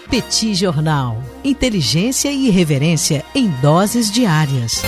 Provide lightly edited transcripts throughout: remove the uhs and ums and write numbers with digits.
Petit Jornal. Inteligência e irreverência em doses diárias.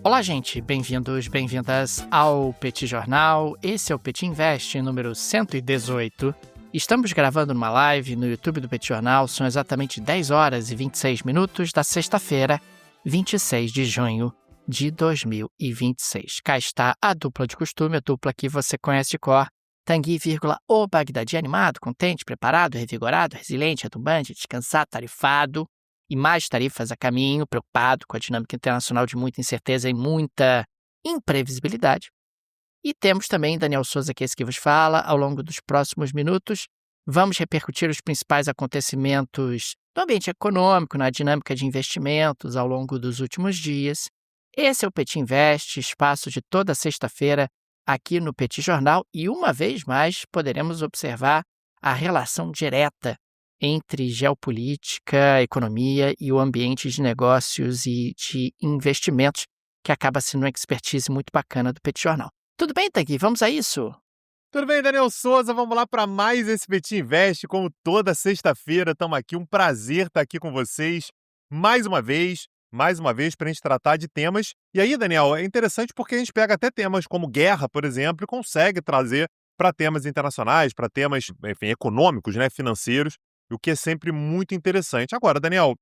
Olá, gente. Bem-vindos, bem-vindas ao Petit Jornal. Esse é o Petit Invest número 118. Estamos gravando numa live no YouTube do Petit Jornal. São exatamente 10 horas e 26 minutos da sexta-feira, 26 de junho de 2026. Cá está a dupla de costume, a dupla que você conhece de cor. Tanguy, o Bagdadi, animado, contente, preparado, revigorado, resiliente, retumbante, descansado, tarifado e mais tarifas a caminho, preocupado com a dinâmica internacional de muita incerteza e muita imprevisibilidade. E temos também Daniel Souza, que é esse que vos fala. Ao longo dos próximos minutos, vamos repercutir os principais acontecimentos do ambiente econômico, na dinâmica de investimentos ao longo dos últimos dias. Esse é o Petit Invest, espaço de toda sexta-feira aqui no Petit Jornal. E uma vez mais, poderemos observar a relação direta entre geopolítica, economia e o ambiente de negócios e de investimentos, que acaba sendo uma expertise muito bacana do Petit Jornal. Tudo bem, Tanguy? Vamos a isso? Tudo bem, Daniel Souza? Vamos lá para mais esse Petit Invest. Como toda sexta-feira, estamos aqui. Um prazer estar aqui com vocês mais uma vez para a gente tratar de temas. E aí, Daniel, é interessante porque a gente pega até temas como guerra, por exemplo, e consegue trazer para temas internacionais, para temas, enfim, econômicos, né, financeiros, o que é sempre muito interessante. Agora, Daniel,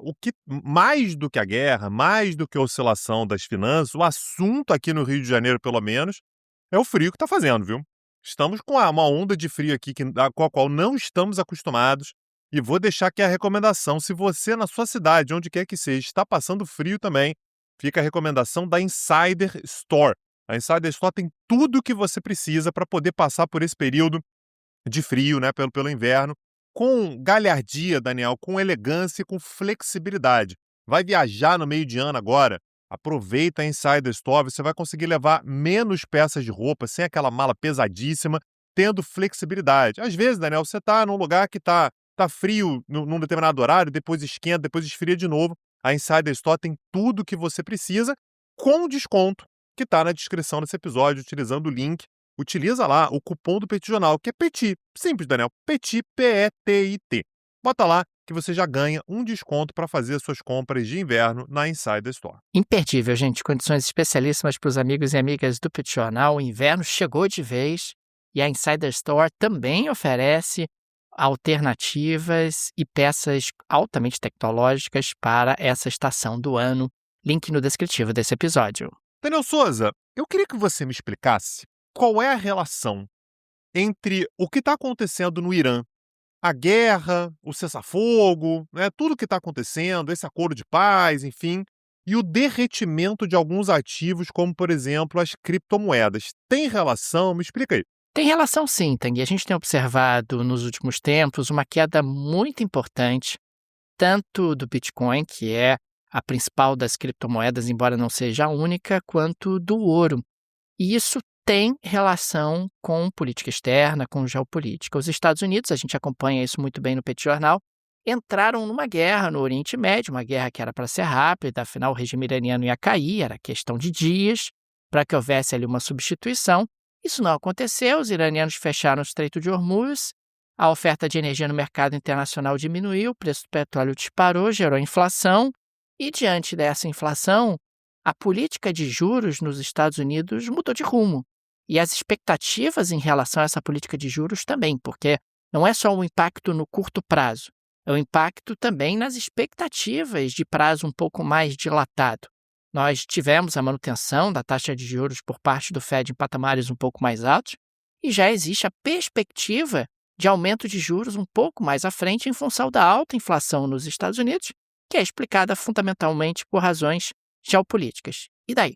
o que mais do que a guerra, mais do que a oscilação das finanças, o assunto aqui no Rio de Janeiro, pelo menos, é o frio que está fazendo, viu? Estamos com uma onda de frio aqui com a qual não estamos acostumados. E vou deixar aqui a recomendação. Se você, na sua cidade, onde quer que seja, está passando frio também, fica a recomendação da Insider Store. A Insider Store tem tudo o que você precisa para poder passar por esse período de frio, né, pelo inverno, com galhardia, Daniel, com elegância e com flexibilidade. Vai viajar no meio de ano agora? Aproveita a Insider Store, você vai conseguir levar menos peças de roupa, sem aquela mala pesadíssima, tendo flexibilidade. Às vezes, Daniel, você está num lugar que tá frio num determinado horário, depois esquenta, depois esfria de novo. A Insider Store tem tudo o que você precisa, com desconto, que está na descrição desse episódio, utilizando o link. Utiliza lá o cupom do Petit Jornal, que é Petit. Simples, Daniel. Petit, P-E-T-I-T. Bota lá que você já ganha um desconto para fazer as suas compras de inverno na Insider Store. Imperdível, gente. Condições especialíssimas para os amigos e amigas do Petit Jornal. O inverno chegou de vez e a Insider Store também oferece alternativas e peças altamente tecnológicas para essa estação do ano. Link no descritivo desse episódio. Daniel Souza, eu queria que você me explicasse qual é a relação entre o que está acontecendo no Irã, a guerra, o cessar-fogo, né, tudo o que está acontecendo, esse acordo de paz, enfim, e o derretimento de alguns ativos, como, por exemplo, as criptomoedas. Tem relação? Me explica aí. Tem relação sim, Tanguy. A gente tem observado nos últimos tempos uma queda muito importante, tanto do Bitcoin, que é a principal das criptomoedas, embora não seja a única, quanto do ouro. E isso tem relação com política externa, com geopolítica. Os Estados Unidos, a gente acompanha isso muito bem no Petit Jornal, entraram numa guerra no Oriente Médio, uma guerra que era para ser rápida, afinal o regime iraniano ia cair, era questão de dias para que houvesse ali uma substituição. Isso não aconteceu, os iranianos fecharam o Estreito de Hormuz, a oferta de energia no mercado internacional diminuiu, o preço do petróleo disparou, gerou inflação, e diante dessa inflação, a política de juros nos Estados Unidos mudou de rumo. E as expectativas em relação a essa política de juros também, porque não é só um impacto no curto prazo, é um impacto também nas expectativas de prazo um pouco mais dilatado. Nós tivemos a manutenção da taxa de juros por parte do Fed em patamares um pouco mais altos e já existe a perspectiva de aumento de juros um pouco mais à frente em função da alta inflação nos Estados Unidos, que é explicada fundamentalmente por razões geopolíticas. E daí?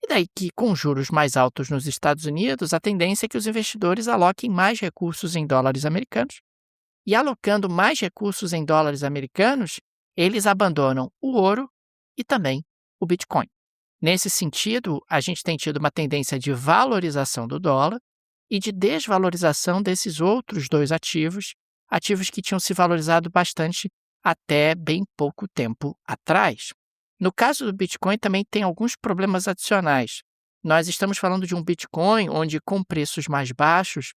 E daí que, com juros mais altos nos Estados Unidos, a tendência é que os investidores aloquem mais recursos em dólares americanos. E alocando mais recursos em dólares americanos, eles abandonam o ouro e também o Bitcoin. Nesse sentido, a gente tem tido uma tendência de valorização do dólar e de desvalorização desses outros dois ativos, ativos que tinham se valorizado bastante até bem pouco tempo atrás. No caso do Bitcoin, também tem alguns problemas adicionais. nós estamos falando de um Bitcoin onde, com preços mais baixos,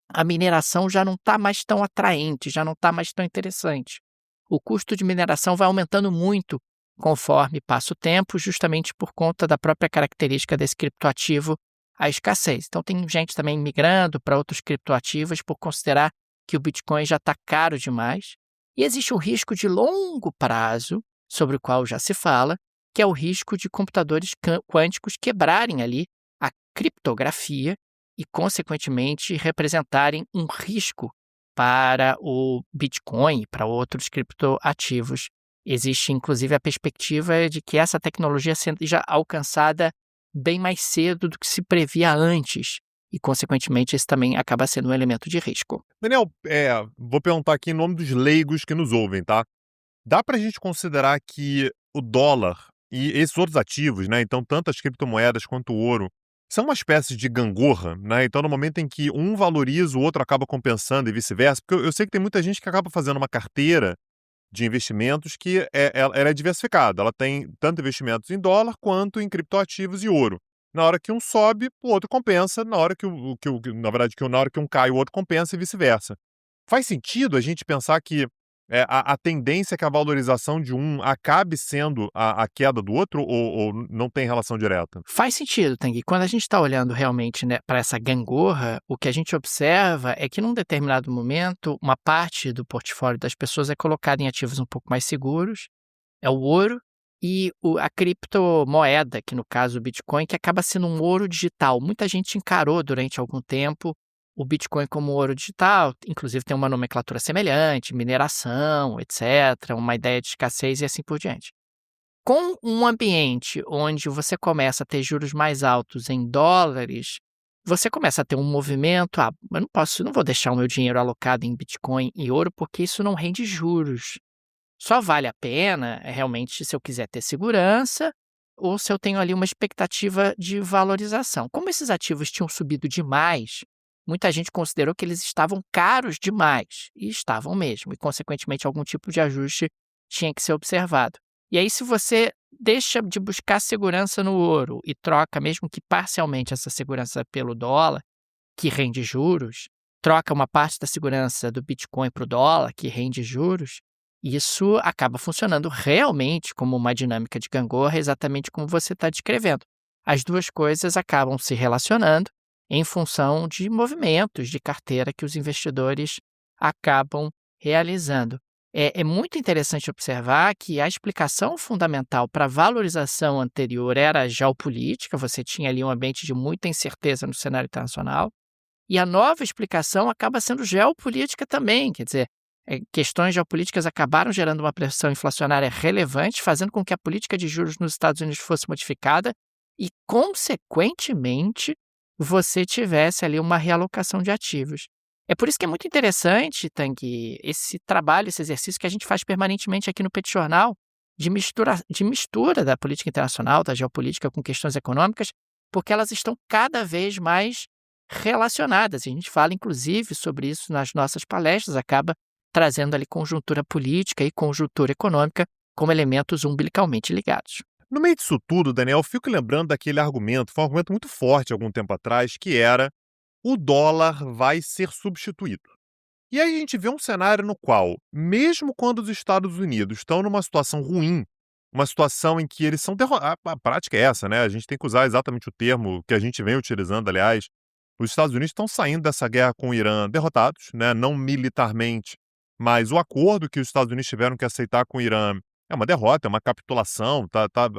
a mineração já não está mais tão atraente, já não está mais tão interessante. O custo de mineração vai aumentando muito conforme passa o tempo, justamente por conta da própria característica desse criptoativo, a escassez. Então, tem gente também migrando para outros criptoativos por considerar que o Bitcoin já está caro demais. E existe um risco de longo prazo, sobre o qual já se fala, que é o risco de computadores quânticos quebrarem ali a criptografia e, consequentemente, representarem um risco para o Bitcoin e para outros criptoativos. Existe, inclusive, a perspectiva de que essa tecnologia seja alcançada bem mais cedo do que se previa antes. E, consequentemente, esse também acaba sendo um elemento de risco. Daniel, vou perguntar aqui em nome dos leigos que nos ouvem, tá? Dá para a gente considerar que o dólar e esses outros ativos, né? Então, tanto as criptomoedas quanto o ouro, são uma espécie de gangorra, né? Então, no momento em que um valoriza, o outro acaba compensando e vice-versa. Porque eu sei que tem muita gente que acaba fazendo uma carteira de investimentos que ela é diversificada. Ela tem tanto investimentos em dólar quanto em criptoativos e ouro. Na hora que um sobe, o outro compensa. Na hora que na hora que um cai, o outro compensa e vice-versa. Faz sentido a gente pensar que a tendência é que a valorização de um acabe sendo a queda do outro ou não tem relação direta? Faz sentido, Tanguy. Quando a gente está olhando realmente, né, para essa gangorra, o que a gente observa é que num determinado momento, uma parte do portfólio das pessoas é colocada em ativos um pouco mais seguros, é o ouro e a criptomoeda, que no caso o Bitcoin, que acaba sendo um ouro digital. Muita gente encarou durante algum tempo o Bitcoin como ouro digital, inclusive tem uma nomenclatura semelhante, mineração, etc., uma ideia de escassez e assim por diante. Com um ambiente onde você começa a ter juros mais altos em dólares, você começa a ter um movimento, eu não vou deixar o meu dinheiro alocado em Bitcoin e ouro porque isso não rende juros. Só vale a pena realmente se eu quiser ter segurança ou se eu tenho ali uma expectativa de valorização. Como esses ativos tinham subido demais, muita gente considerou que eles estavam caros demais, e estavam mesmo, e consequentemente algum tipo de ajuste tinha que ser observado. E aí, se você deixa de buscar segurança no ouro e troca, mesmo que parcialmente, essa segurança pelo dólar, que rende juros, troca uma parte da segurança do Bitcoin para o dólar, que rende juros, isso acaba funcionando realmente como uma dinâmica de gangorra, exatamente como você está descrevendo. As duas coisas acabam se relacionando em função de movimentos de carteira que os investidores acabam realizando. É muito interessante observar que a explicação fundamental para a valorização anterior era a geopolítica, você tinha ali um ambiente de muita incerteza no cenário internacional, e a nova explicação acaba sendo geopolítica também, quer dizer, questões geopolíticas acabaram gerando uma pressão inflacionária relevante, fazendo com que a política de juros nos Estados Unidos fosse modificada e, consequentemente, você tivesse ali uma realocação de ativos. É por isso que é muito interessante, Tanguy, esse trabalho, esse exercício que a gente faz permanentemente aqui no Petit Jornal, de mistura da política internacional, da geopolítica com questões econômicas, porque elas estão cada vez mais relacionadas. A gente fala, inclusive, sobre isso nas nossas palestras, acaba trazendo ali conjuntura política e conjuntura econômica como elementos umbilicalmente ligados. No meio disso tudo, Daniel, eu fico lembrando daquele argumento, foi um argumento muito forte algum tempo atrás, que era o dólar vai ser substituído. E aí a gente vê um cenário no qual, mesmo quando os Estados Unidos estão numa situação ruim, uma situação em que eles são derrotados, a prática é essa, né? A gente tem que usar exatamente o termo que a gente vem utilizando, aliás. Os Estados Unidos estão saindo dessa guerra com o Irã derrotados, né? Não militarmente, mas o acordo que os Estados Unidos tiveram que aceitar com o Irã é uma derrota, é uma capitulação,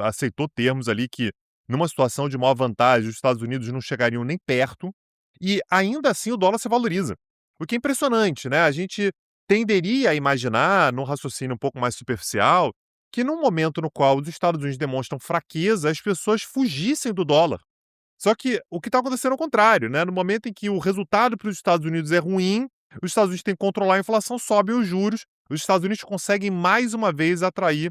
aceitou termos ali que, numa situação de maior vantagem, os Estados Unidos não chegariam nem perto, e ainda assim o dólar se valoriza. O que é impressionante, né? A gente tenderia a imaginar, num raciocínio um pouco mais superficial, que num momento no qual os Estados Unidos demonstram fraqueza, as pessoas fugissem do dólar. Só que o que está acontecendo é o contrário, né? No momento em que o resultado para os Estados Unidos é ruim, os Estados Unidos têm que controlar a inflação, sobem os juros, os Estados Unidos conseguem mais uma vez atrair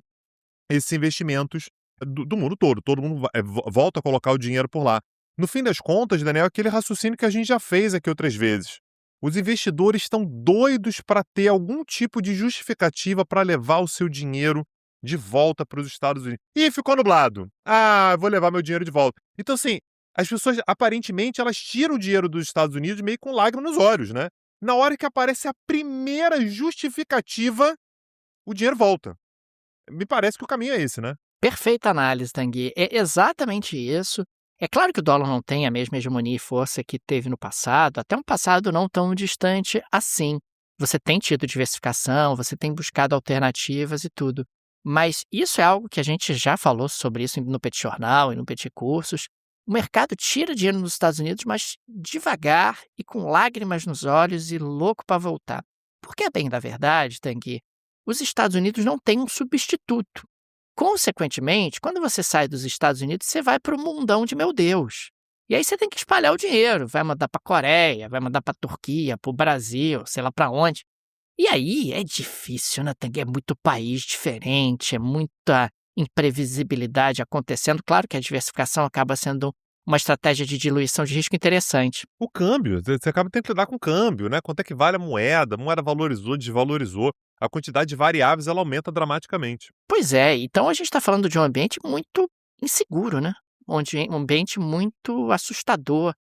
esses investimentos do mundo todo. Todo mundo volta a colocar o dinheiro por lá. No fim das contas, Daniel, é aquele raciocínio que a gente já fez aqui outras vezes. Os investidores estão doidos para ter algum tipo de justificativa para levar o seu dinheiro de volta para os Estados Unidos. E ficou nublado. Vou levar meu dinheiro de volta. Então, assim, as pessoas, aparentemente, elas tiram o dinheiro dos Estados Unidos meio com lágrimas nos olhos, né? Na hora que aparece a primeira justificativa, o dinheiro volta. Me parece que o caminho é esse, né? Perfeita análise, Tanguy. É exatamente isso. É claro que o dólar não tem a mesma hegemonia e força que teve no passado, até um passado não tão distante assim. Você tem tido diversificação, você tem buscado alternativas e tudo. Mas isso é algo que a gente já falou sobre isso no Petit Jornal e no Petit Cursos. O mercado tira dinheiro nos Estados Unidos, mas devagar e com lágrimas nos olhos e louco para voltar. Porque, a bem da verdade, Tanguy, os Estados Unidos não têm um substituto. Consequentemente, quando você sai dos Estados Unidos, você vai para o mundão de meu Deus. E aí você tem que espalhar o dinheiro, vai mandar para a Coreia, vai mandar para a Turquia, para o Brasil, sei lá para onde. E aí é difícil, né? É muito país diferente, é muita imprevisibilidade acontecendo. Claro que a diversificação acaba sendo uma estratégia de diluição de risco interessante. O câmbio, você acaba tendo que lidar com o câmbio, né? Quanto é que vale a moeda valorizou, desvalorizou, a quantidade de variáveis ela aumenta dramaticamente. Pois é, então a gente está falando de um ambiente muito inseguro, né? Um ambiente muito assustador.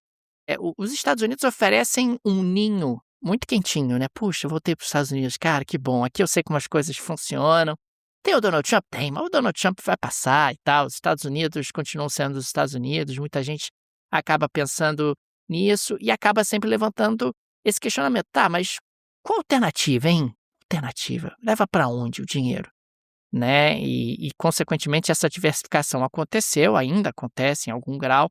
Os Estados Unidos oferecem um ninho muito quentinho, né? Puxa, eu voltei para os Estados Unidos, cara, que bom. Aqui eu sei como as coisas funcionam. Tem o Donald Trump? Tem, mas o Donald Trump vai passar e tal. Os Estados Unidos continuam sendo os Estados Unidos. Muita gente acaba pensando nisso e acaba sempre levantando esse questionamento. Tá, mas qual a alternativa, hein? Alternativa. Leva para onde o dinheiro? Né? Consequentemente, essa diversificação aconteceu, ainda acontece em algum grau,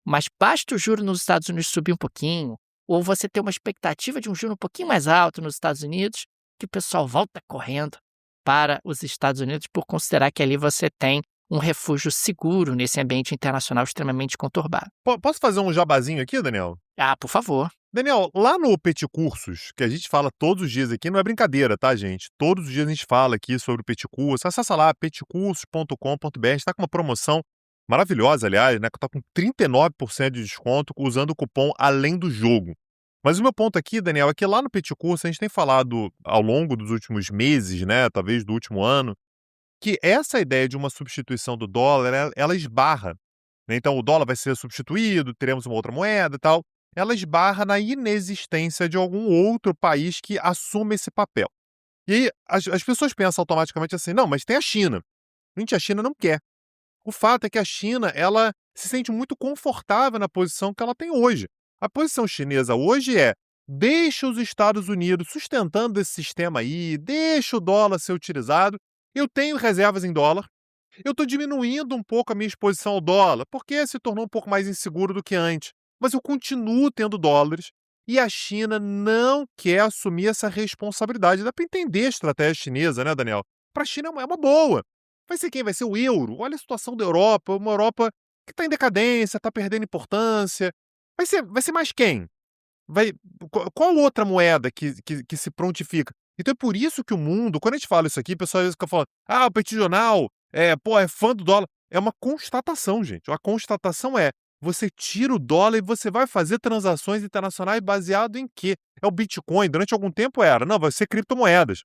mas basta o juro nos Estados Unidos subir um pouquinho, ou você ter uma expectativa de um juro um pouquinho mais alto nos Estados Unidos, que o pessoal volta correndo para os Estados Unidos por considerar que ali você tem um refúgio seguro nesse ambiente internacional extremamente conturbado. Posso fazer um jabazinho aqui, Daniel? Ah, por favor. Daniel, lá no Petit Cursos, que a gente fala todos os dias aqui, não é brincadeira, tá, gente? Todos os dias a gente fala aqui sobre o Petit Curso. Acessa lá, petcursos.com.br, está com uma promoção maravilhosa, aliás, né? Que tá com 39% de desconto usando o cupom Além do Jogo. Mas o meu ponto aqui, Daniel, é que lá no Petit Curso a gente tem falado ao longo dos últimos meses, né? Talvez do último ano, que essa ideia de uma substituição do dólar, ela esbarra, né? Então o dólar vai ser substituído, teremos uma outra moeda e tal. Ela esbarra na inexistência de algum outro país que assuma esse papel. E aí as pessoas pensam automaticamente assim, não, mas tem a China. Gente, a China não quer. O fato é que a China, ela se sente muito confortável na posição que ela tem hoje. A posição chinesa hoje é, deixa os Estados Unidos sustentando esse sistema aí, deixa o dólar ser utilizado, eu tenho reservas em dólar, eu estou diminuindo um pouco a minha exposição ao dólar, porque se tornou um pouco mais inseguro do que antes. Mas eu continuo tendo dólares e a China não quer assumir essa responsabilidade. Dá para entender a estratégia chinesa, né, Daniel? Para a China é uma boa. Vai ser quem? Vai ser o euro. Olha a situação da Europa, uma Europa que está em decadência, está perdendo importância. Vai ser mais quem? Qual outra moeda que se prontifica? Então é por isso que o mundo, quando a gente fala isso aqui, o pessoal às vezes fica falando, o Petit Jornal é fã do dólar. É uma constatação, gente. A constatação é, você tira o dólar e você vai fazer transações internacionais baseado em quê? É o Bitcoin. Durante algum tempo era. Não, vai ser criptomoedas.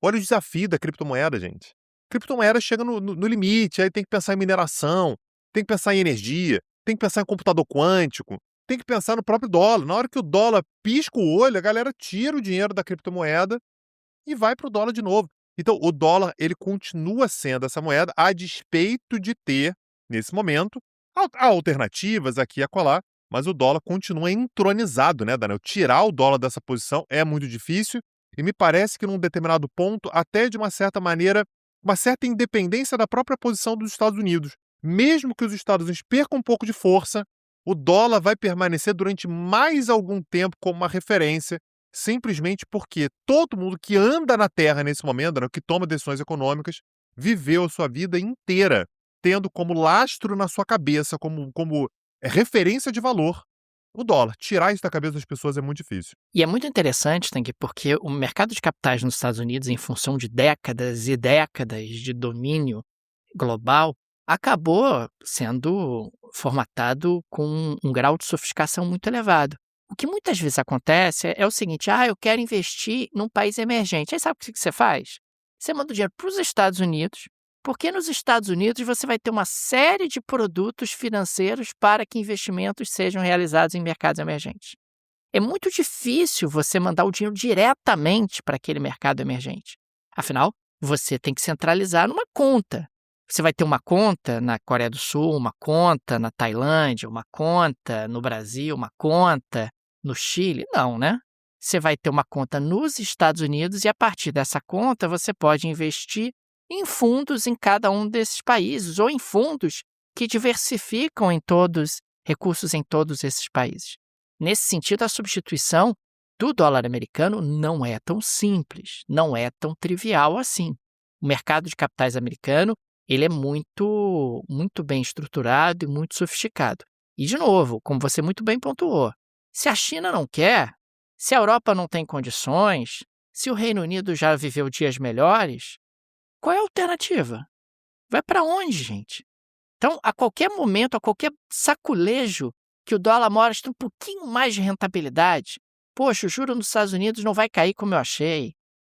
Olha o desafio da criptomoeda, gente. Criptomoeda chega no limite, aí tem que pensar em mineração, tem que pensar em energia, tem que pensar em computador quântico, tem que pensar no próprio dólar. Na hora que o dólar pisca o olho, a galera tira o dinheiro da criptomoeda e vai para o dólar de novo. Então, o dólar, ele continua sendo essa moeda, a despeito de ter, nesse momento, alternativas aqui e acolá, mas o dólar continua entronizado, né, Daniel? Tirar o dólar dessa posição é muito difícil e me parece que num determinado ponto, até de uma certa maneira, uma certa independência da própria posição dos Estados Unidos. Mesmo que os Estados Unidos percam um pouco de força, o dólar vai permanecer durante mais algum tempo como uma referência, simplesmente porque todo mundo que anda na Terra nesse momento, né, que toma decisões econômicas, viveu a sua vida inteira tendo como lastro na sua cabeça, como referência de valor, o dólar. Tirar isso da cabeça das pessoas é muito difícil. E é muito interessante, Tanguy, porque o mercado de capitais nos Estados Unidos, em função de décadas e décadas de domínio global, acabou sendo formatado com um grau de sofisticação muito elevado. O que muitas vezes acontece é o seguinte, eu quero investir num país emergente. Aí sabe o que você faz? Você manda o dinheiro para os Estados Unidos, Porque nos Estados Unidos você vai ter uma série de produtos financeiros para que investimentos sejam realizados em mercados emergentes. É muito difícil você mandar o dinheiro diretamente para aquele mercado emergente. Afinal, você tem que centralizar numa conta. Você vai ter uma conta na Coreia do Sul, uma conta na Tailândia, uma conta no Brasil, uma conta no Chile. Não, né? Você vai ter uma conta nos Estados Unidos e a partir dessa conta você pode investir em fundos em cada um desses países ou em fundos que diversificam recursos em todos esses países. Nesse sentido, a substituição do dólar americano não é tão simples, não é tão trivial assim. O mercado de capitais americano ele é muito bem estruturado e muito sofisticado. E, de novo, como você muito bem pontuou, se a China não quer, se a Europa não tem condições, se o Reino Unido já viveu dias melhores, qual é a alternativa? Vai para onde, gente? Então, a qualquer momento, a qualquer saculejo que o dólar mostra um pouquinho mais de rentabilidade, poxa, o juro nos Estados Unidos não vai cair como eu achei.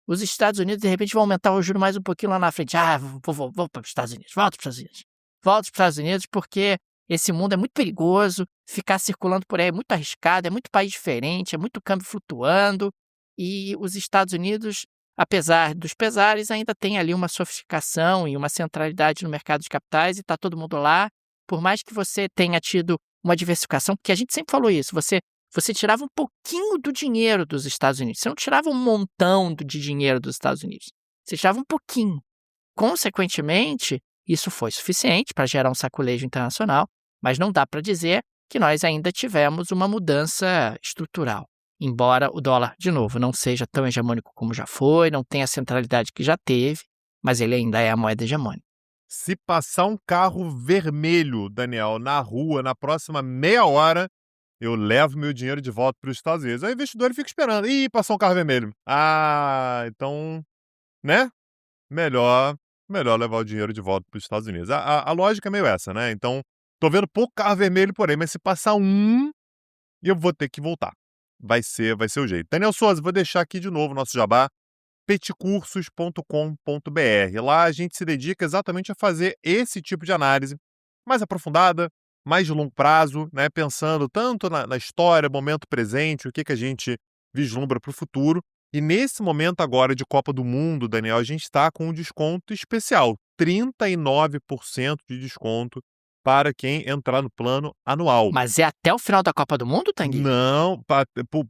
Os Estados Unidos, de repente, vão aumentar o juro mais um pouquinho lá na frente. Vou para os Estados Unidos, volto para os Estados Unidos. Volto para os Estados Unidos porque esse mundo é muito perigoso, ficar circulando por aí é muito arriscado, é muito país diferente, é muito câmbio flutuando. E os Estados Unidos, apesar dos pesares, ainda tem ali uma sofisticação e uma centralidade no mercado de capitais e está todo mundo lá. Por mais que você tenha tido uma diversificação, porque a gente sempre falou isso, você tirava um pouquinho do dinheiro dos Estados Unidos. Você não tirava um montão de dinheiro dos Estados Unidos. Você tirava um pouquinho. Consequentemente, isso foi suficiente para gerar um saculejo internacional, mas não dá para dizer que nós ainda tivemos uma mudança estrutural. Embora o dólar, de novo, não seja tão hegemônico como já foi, não tenha a centralidade que já teve, mas ele ainda é a moeda hegemônica. Se passar um carro vermelho, Daniel, na rua, na próxima meia hora, eu levo meu dinheiro de volta para os Estados Unidos. Aí o investidor fica esperando. Ih, passou um carro vermelho. Então, né? Melhor levar o dinheiro de volta para os Estados Unidos. A lógica é meio essa, né? Então, tô vendo pouco carro vermelho por aí, mas se passar eu vou ter que voltar. Vai ser o jeito. Daniel Souza, vou deixar aqui de novo o nosso jabá, peticursos.com.br. Lá a gente se dedica exatamente a fazer esse tipo de análise mais aprofundada, mais de longo prazo, né? Pensando tanto na história, momento presente, o que a gente vislumbra para o futuro. E nesse momento agora de Copa do Mundo, Daniel, a gente está com um desconto especial, 39% de desconto para quem entrar no plano anual. Mas é até o final da Copa do Mundo, Tanguy? Não, por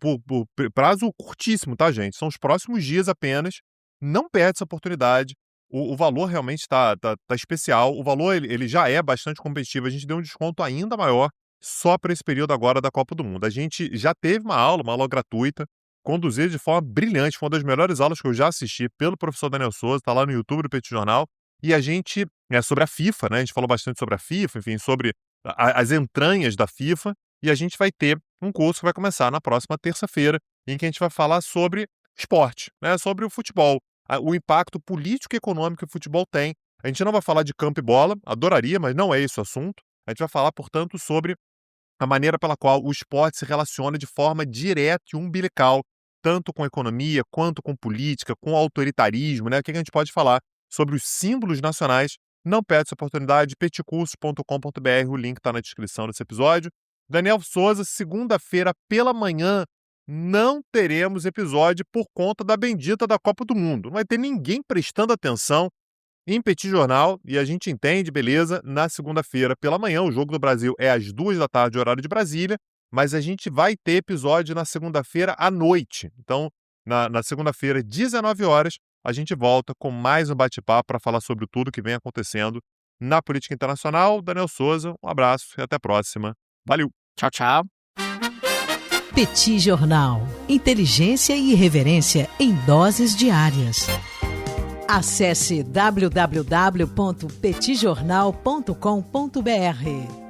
prazo curtíssimo, tá, gente? São os próximos dias apenas. Não perde essa oportunidade. O valor realmente tá especial. O valor ele já é bastante competitivo. A gente deu um desconto ainda maior só para esse período agora da Copa do Mundo. A gente já teve uma aula gratuita, conduzida de forma brilhante. Foi uma das melhores aulas que eu já assisti pelo professor Daniel Souza. Está lá no YouTube do Petit Jornal. E a gente, sobre a FIFA, né? A gente falou bastante sobre a FIFA, enfim, sobre as entranhas da FIFA. E a gente vai ter um curso que vai começar na próxima terça-feira, em que a gente vai falar sobre esporte, né? Sobre o futebol. O impacto político e econômico que o futebol tem. A gente não vai falar de campo e bola, adoraria, mas não é esse o assunto. A gente vai falar, portanto, sobre a maneira pela qual o esporte se relaciona de forma direta e umbilical, tanto com economia, quanto com política, com autoritarismo, né? O que a gente pode falar sobre os símbolos nacionais? Não perde essa oportunidade, peticursos.com.br, o link está na descrição desse episódio. Daniel Souza, segunda-feira pela manhã, não teremos episódio por conta da bendita da Copa do Mundo. Não vai ter ninguém prestando atenção em Petit Jornal e a gente entende, beleza, na segunda-feira pela manhã. O Jogo do Brasil é às 14h, horário de Brasília, mas a gente vai ter episódio na segunda-feira à noite. Então, na segunda-feira, 19h, a gente volta com mais um bate-papo para falar sobre tudo que vem acontecendo na política internacional. Daniel Souza, um abraço e até a próxima. Valeu! Tchau, tchau. Petit Jornal. Inteligência e irreverência em doses diárias. Acesse www.petitjornal.com.br.